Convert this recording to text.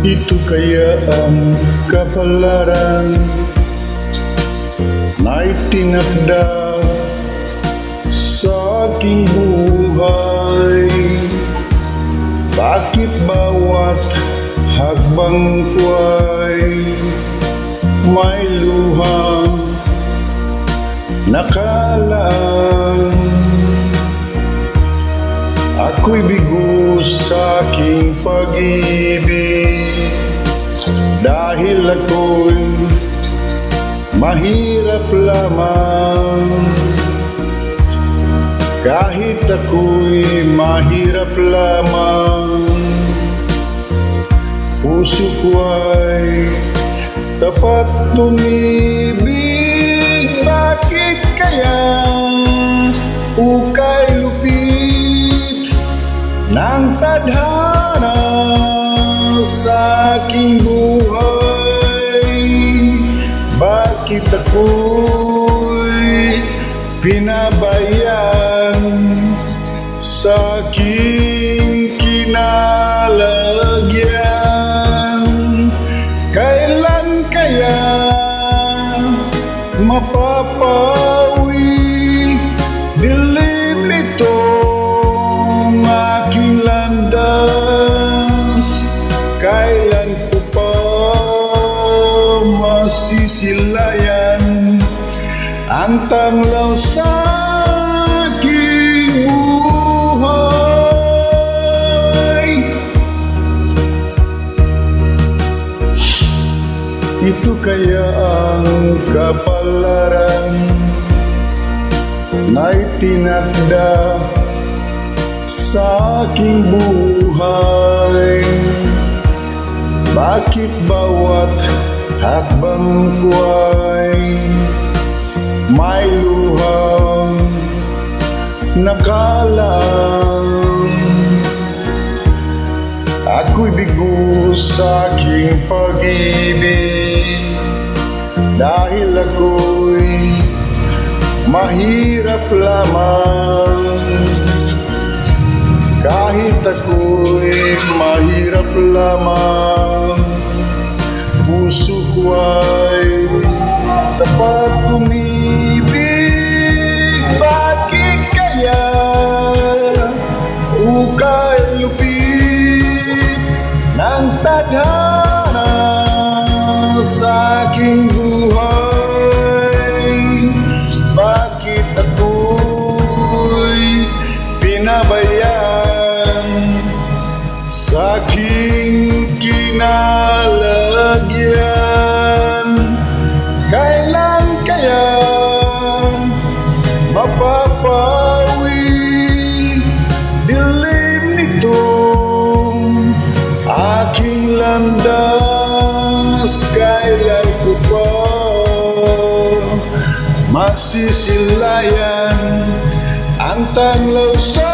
Ito kaya ang kapalaran na itinakda sa aking buhay. Bakit bawat hakbang ko ay may luhang nakalaan? Ako'y bigo sa aking pag-ibig dahil ako'y mahirap lamang. Kahit ako'y mahirap lamang, puso ko ay tapat tumibig. Bakit kaya ukay lupit ng tadhana sa aking buhay? Bakit ako'y pinabayaan sa aking kinalagyan? Kailan kaya mapapawi dilim nitong aking landas? Kailan ko pa masisilayan ang tanglaw sa aking buhay? Ito kaya ang kapalaran na itinakda sa aking buhay. Bakit bawat hakbang ko ay may luhang nakalaan? Ako'y bigo sa aking pag-ibig dahil ako'y mahirap lamang. Kahit ako'y mahirap lamang, puso ko ay dapat tumibig. Bakit kaya ukay lupit ng tadhana sa aking buhay? Bakit ako'y pinabayaan sa aking kinalagyan? Kailan kaya mapapawi dilim nitong aking landas? Kailan ko pa masisilayan ang tanglaw sa